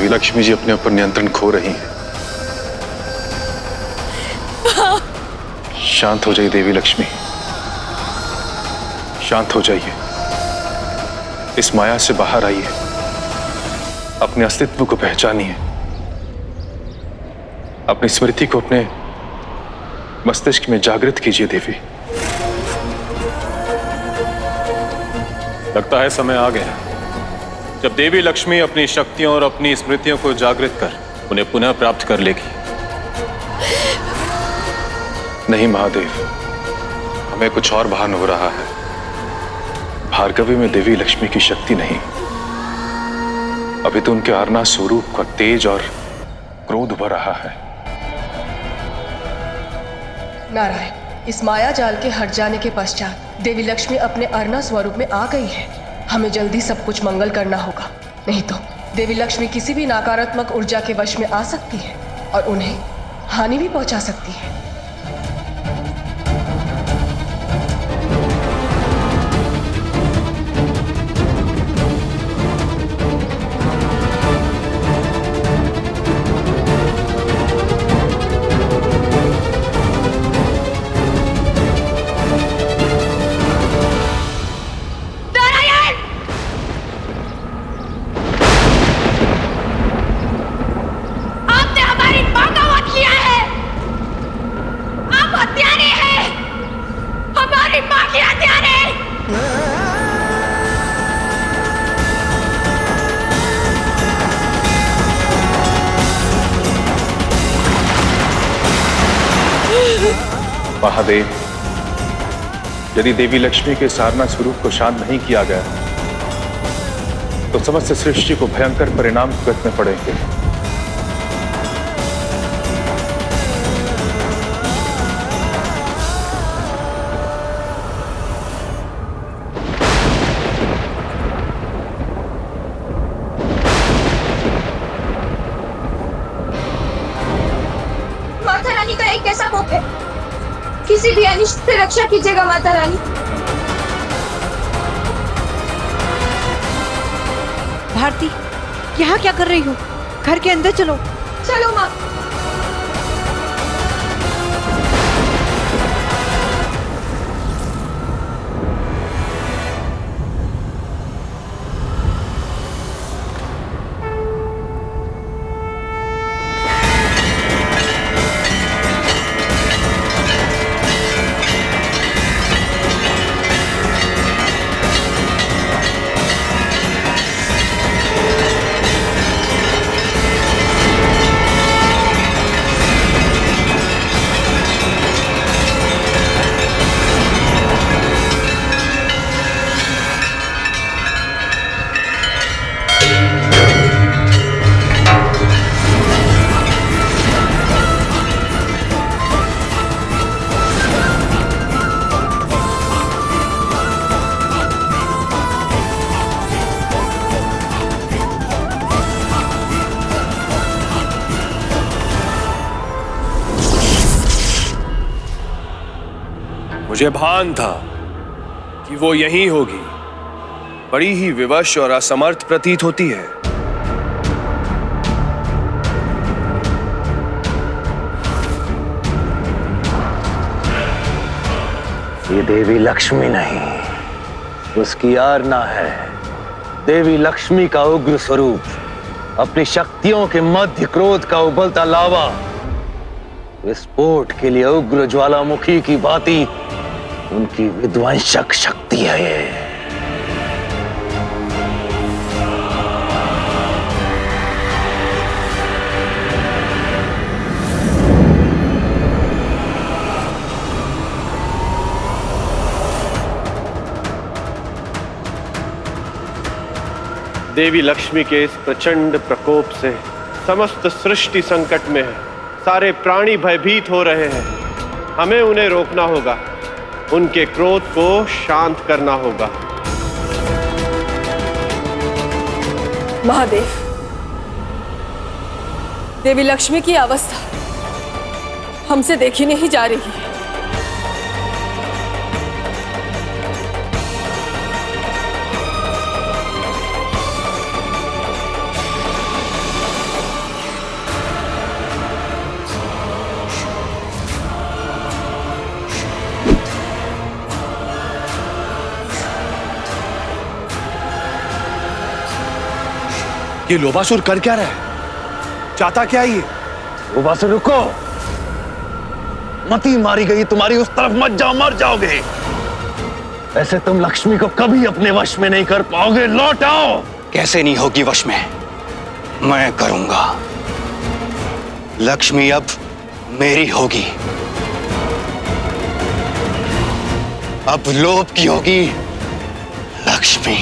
देवी लक्ष्मी जी अपने ऊपर नियंत्रण खो रही हैं। शांत हो जाइए देवी लक्ष्मी, शांत हो जाइए। इस माया से बाहर आइए, अपने अस्तित्व को पहचानिए, अपनी स्मृति को अपने मस्तिष्क में जागृत कीजिए देवी। लगता है समय आ गया जब देवी लक्ष्मी अपनी शक्तियों और अपनी स्मृतियों को जागृत कर उन्हें पुनः प्राप्त कर लेगी। नहीं महादेव, हमें कुछ और भान हो रहा है। भार्गवी में देवी लक्ष्मी की शक्ति नहीं, अभी तो उनके आरना स्वरूप का तेज और क्रोध भर रहा है। नारायण, इस माया जाल के हट जाने के पश्चात देवी लक्ष्मी अपने अरना स्वरूप में आ गई है। हमें जल्दी सब कुछ मंगल करना होगा, नहीं तो देवी लक्ष्मी किसी भी नकारात्मक ऊर्जा के वश में आ सकती है और उन्हें हानि भी पहुंचा सकती है। महादेव, यदि देवी लक्ष्मी के सारना स्वरूप को शांत नहीं किया गया तो समस्त सृष्टि को भयंकर परिणाम भुगतने पड़ेंगे। माता रानी का एक ऐसा कोप है, किसी भी अनिष्ट से रक्षा कीजिएगा माता रानी। भारती, यहाँ क्या कर रही हो? घर के अंदर चलो। चलो माँ। मुझे भान था कि वो यहीं होगी। बड़ी ही विवश और असमर्थ प्रतीत होती है। ये देवी लक्ष्मी नहीं, उसकी आरना है। देवी लक्ष्मी का उग्र स्वरूप, अपनी शक्तियों के मध्य क्रोध का उबलता लावा, विस्फोट के लिए उग्र ज्वालामुखी की भांति उनकी विध्वंसक शक्ति है ये। देवी लक्ष्मी के इस प्रचंड प्रकोप से समस्त सृष्टि संकट में है। सारे प्राणी भयभीत हो रहे हैं। हमें उन्हें रोकना होगा, उनके क्रोध को शांत करना होगा। महादेव, देवी लक्ष्मी की अवस्था हमसे देखी नहीं जा रही है। ये लोबासुर कर क्या रहा है? चाहता क्या ये? लोबासुर रुको, मती मारी गई तुम्हारी, उस तरफ मत जाओ, मर जाओगे। ऐसे तुम लक्ष्मी को कभी अपने वश में नहीं कर पाओगे। लौट आओ। कैसे नहीं होगी वश में? मैं करूंगा। लक्ष्मी अब मेरी होगी। अब लोभ की होगी लक्ष्मी।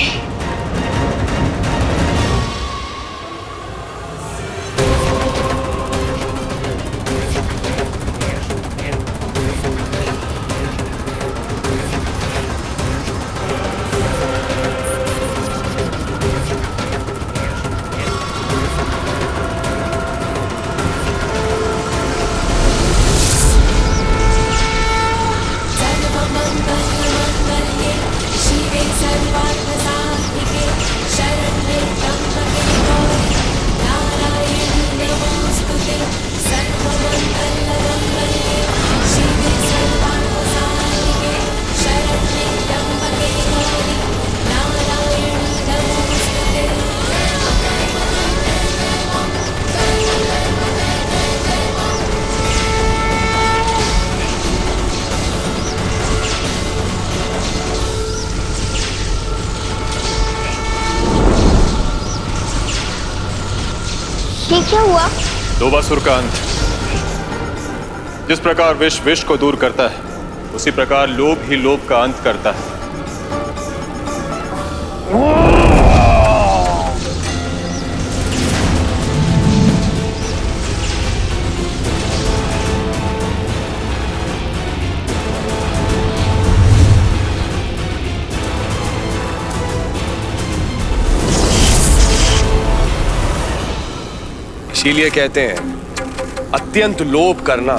ये क्या हुआ? लोबासुर का अंत। जिस प्रकार विष विष को दूर करता है, उसी प्रकार लोभ ही लोभ का अंत करता है। इसीलिए कहते हैं अत्यंत लोभ करना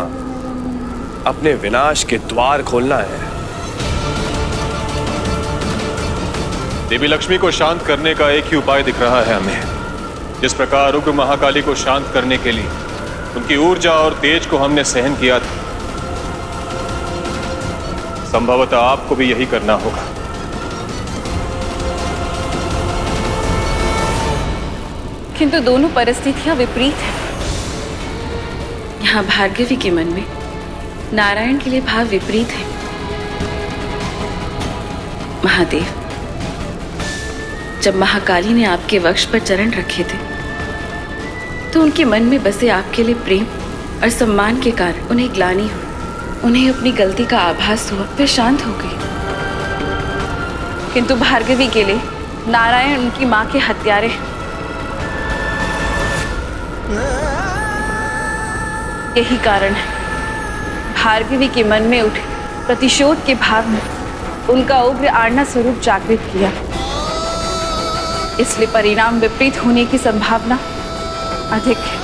अपने विनाश के द्वार खोलना है। देवी लक्ष्मी को शांत करने का एक ही उपाय दिख रहा है हमें। जिस प्रकार उग्र महाकाली को शांत करने के लिए उनकी ऊर्जा और तेज को हमने सहन किया था, संभवतः आपको भी यही करना होगा। किंतु दोनों परिस्थितियां विपरीत हैं। यहाँ भार्गवी के मन में नारायण के लिए भाव विपरीत है। महादेव, जब महाकाली ने आपके वक्ष पर चरण रखे थे तो उनके मन में बसे आपके लिए प्रेम और सम्मान के कारण उन्हें ग्लानि हुई, उन्हें अपनी गलती का आभास हुआ, वे शांत हो गई। किंतु भार्गवी के लिए नारायण उनकी मां के हत्यारे हैं। यही कारण है भार्गवी के मन में उठे प्रतिशोध के भाव में उनका उग्र आरना स्वरूप जागृत किया। इसलिए परिणाम विपरीत होने की संभावना अधिक है।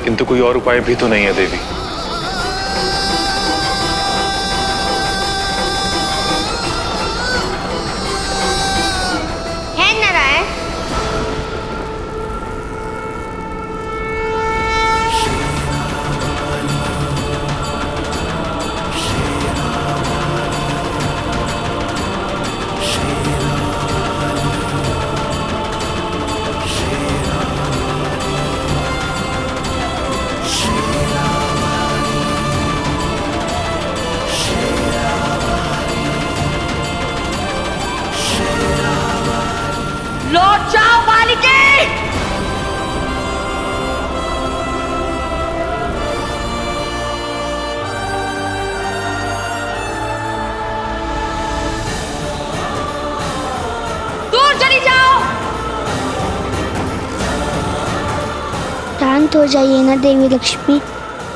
किंतु कोई और उपाय भी तो नहीं है देवी। है नारायण। लौट जाओ बालिके! दूर चली जाओ! शांत हो जाइए ना देवी लक्ष्मी,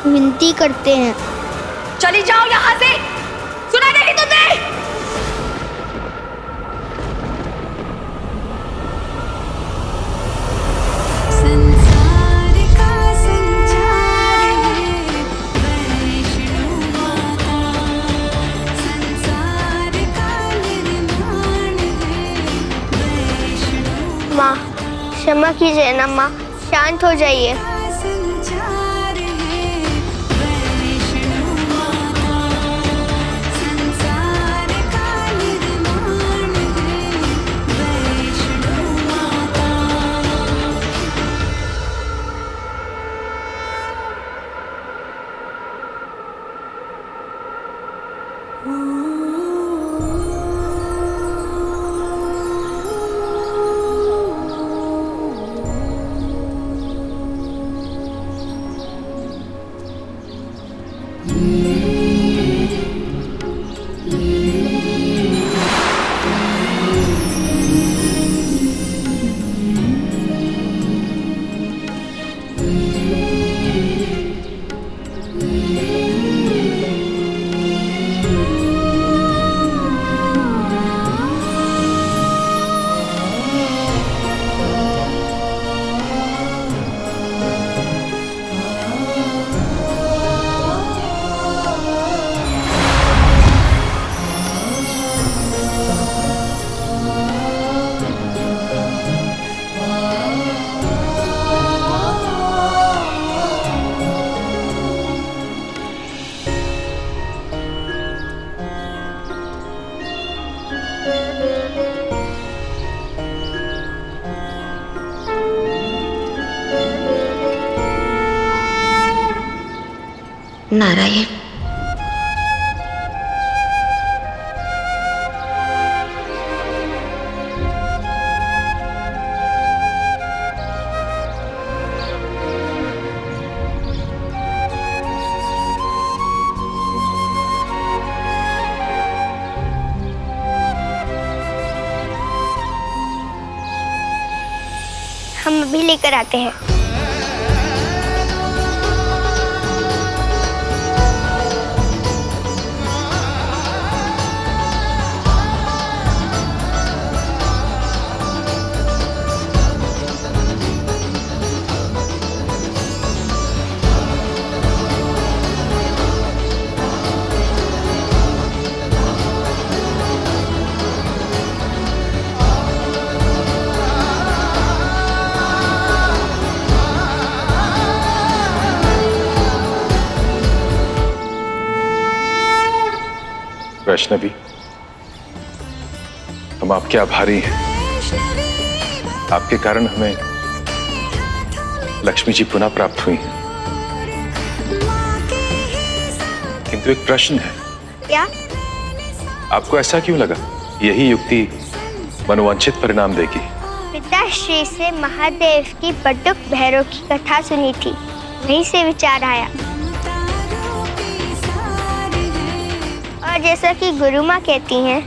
विनती करते हैं। चली जाओ यहाँ से! सुना नहीं तुमने? संसार का संचार है वैष्णो माता, संसार का निर्माण है वैष्णो माँ क्षमा कीजिए ना माँ, शांत हो जाइए। का संचार है वैष्णो माता, संसार का निर्माण है नारायण। हम अभी लेकर आते हैं। वैष्णवी, हम आपके आभारी हैं। आपके कारण हमें लक्ष्मी जी पुनः प्राप्त हुई हैं। किंतु एक प्रश्न है। क्या? आपको ऐसा क्यों लगा यही युक्ति मनोवांछित परिणाम देगी? पिताश्री से महादेव की बटुक भैरव की कथा सुनी थी, वहीं से विचार आया। और जैसा कि गुरु माँ कहती हैं,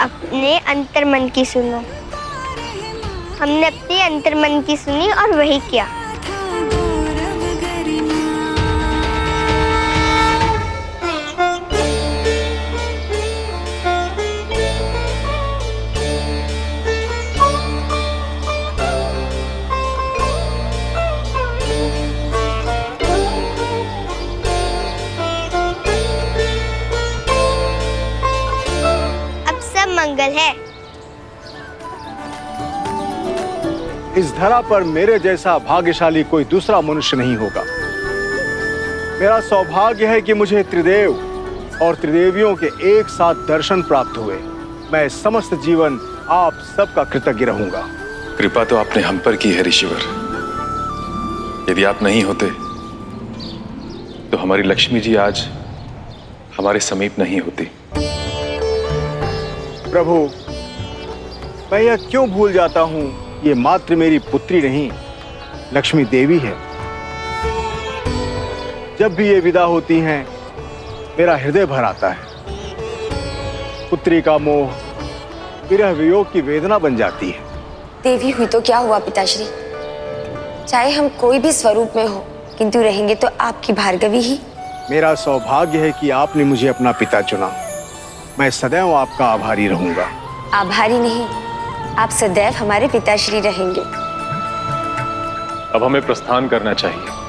अपने अंतर्मन की सुनो। हमने अपने अंतर्मन की सुनी और वही किया। मंगल है। इस धरा पर मेरे जैसा भाग्यशाली कोई दूसरा मनुष्य नहीं होगा। मेरा सौभाग्य है कि मुझे त्रिदेव और त्रिदेवियों के एक साथ दर्शन प्राप्त हुए। मैं समस्त जीवन आप सबका कृतज्ञ रहूंगा। कृपा तो आपने हम पर की है ऋषिवर। यदि आप नहीं होते तो हमारी लक्ष्मी जी आज हमारे समीप नहीं होती। प्रभु, मैं यह क्यों भूल जाता हूँ, ये मात्र मेरी पुत्री नहीं, लक्ष्मी देवी है। जब भी ये विदा होती हैं, मेरा हृदय भर आता है। पुत्री का मोह विरह वियोग की वेदना बन जाती है। देवी हुई तो क्या हुआ पिताश्री, चाहे हम कोई भी स्वरूप में हो, किंतु रहेंगे तो आपकी भार्गवी ही। मेरा सौभाग्य है कि आपने मुझे अपना पिता चुना। मैं सदैव आपका आभारी रहूंगा। आभारी नहीं, आप सदैव हमारे पिताश्री रहेंगे। अब हमें प्रस्थान करना चाहिए।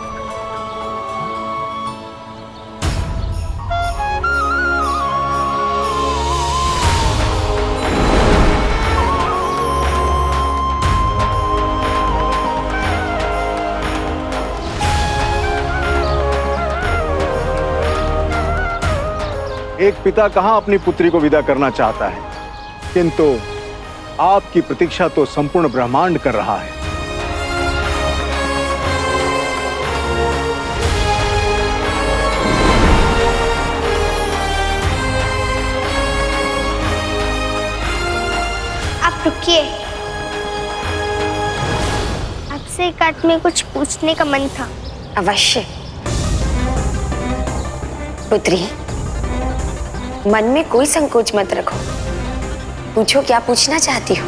एक पिता कहां अपनी पुत्री को विदा करना चाहता है, किंतु आपकी प्रतीक्षा तो संपूर्ण ब्रह्मांड कर रहा है। आप रुकिए, आपसे एक बात में कुछ पूछने का मन था। अवश्य पुत्री, मन में कोई संकोच मत रखो, पूछो क्या पूछना चाहती हो।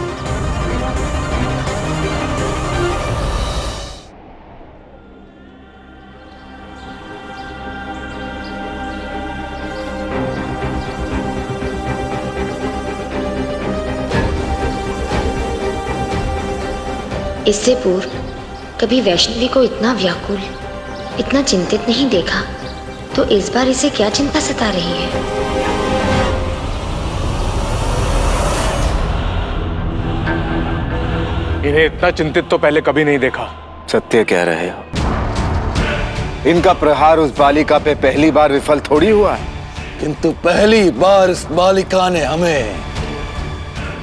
इससे पूर्व कभी वैष्णवी को इतना व्याकुल, इतना चिंतित नहीं देखा, तो इस बार इसे क्या चिंता सता रही है? इन्हें इतना चिंतित तो पहले कभी नहीं देखा। सत्य कह रहे हो। इनका प्रहार उस बालिका पे पहली बार विफल थोड़ी हुआ है, किंतु पहली बार उस बालिका ने हमें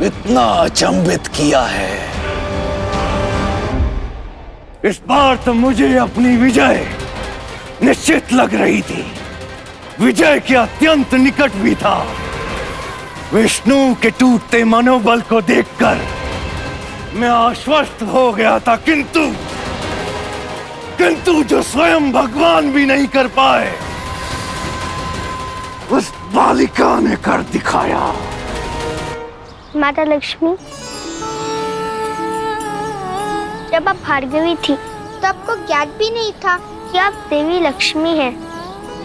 इतना अचंभित किया है। इस बार तो मुझे अपनी विजय निश्चित लग रही थी, विजय के अत्यंत निकट भी था। विष्णु के टूटते मनोबल को देखकर मैं आश्वस्त हो गया था, किंतु जो स्वयं भगवान भी नहीं कर पाए, उस बालिका ने कर दिखाया। माता लक्ष्मी, जब आप भार्गवी थी तो आपको ज्ञात भी नहीं था कि आप देवी लक्ष्मी हैं।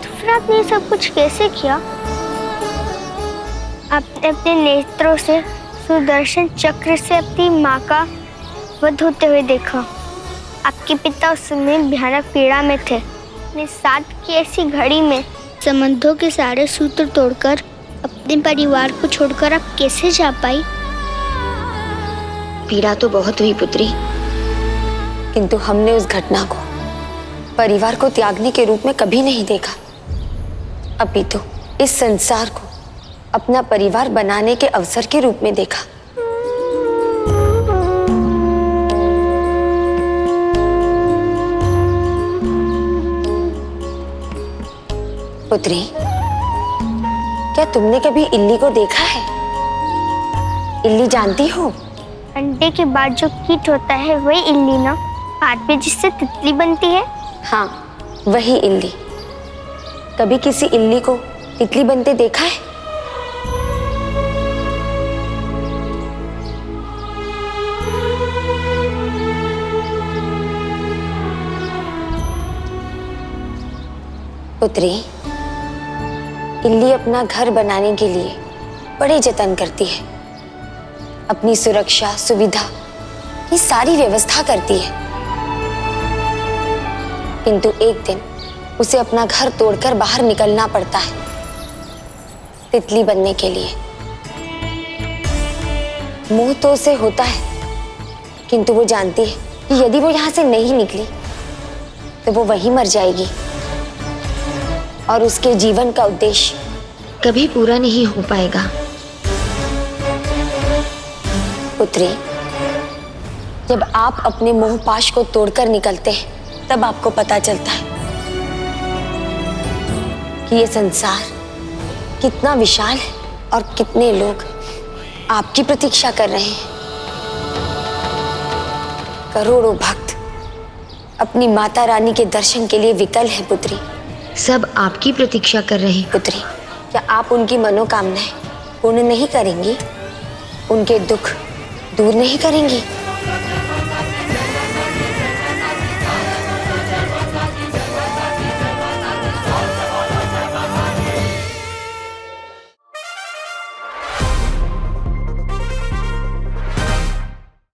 तो फिर आपने ये सब कुछ कैसे किया? आपने अपने नेत्रों से सुदर्शन चक्र से अपनी माँ का वध होते हुए देखा। आपके पिता उस समय भयानक पीड़ा में थे। अपने साथ की ऐसी घड़ी में संबंधों के सारे सूत्र तोड़कर अपने परिवार को छोड़कर आप कैसे जा पाई? पीड़ा तो बहुत हुई पुत्री, किंतु हमने उस घटना को परिवार को त्यागने के रूप में कभी नहीं देखा, अपितु इस संसार को अपना परिवार बनाने के अवसर के रूप में देखा। पुत्री, क्या तुमने कभी इल्ली को देखा है? इल्ली जानती हो? अंडे के बाद जो कीट होता है वही इल्ली ना? बाद में जिससे तितली बनती है? हाँ, वही इल्ली। कभी किसी इल्ली को तितली बनते देखा है? पुत्री, इल्ली अपना घर बनाने के लिए बड़े जतन करती है, अपनी सुरक्षा सुविधा की सारी व्यवस्था करती है, किंतु एक दिन उसे अपना घर तोड़कर बाहर निकलना पड़ता है तितली बनने के लिए। मोह तो उसे होता है, किंतु वो जानती है कि यदि वो यहाँ से नहीं निकली तो वो वहीं मर जाएगी और उसके जीवन का उद्देश्य कभी पूरा नहीं हो पाएगा। पुत्री, जब आप अपने मोह पाश को तोड़कर निकलते हैं तब आपको पता चलता है कि ये संसार कितना विशाल है और कितने लोग आपकी प्रतीक्षा कर रहे हैं। करोड़ों भक्त अपनी माता रानी के दर्शन के लिए विकल हैं पुत्री। सब आपकी प्रतीक्षा कर रहे हैं पुत्री। क्या आप उनकी मनोकामनाएं पूर्ण नहीं करेंगी? उनके दुख दूर नहीं करेंगी?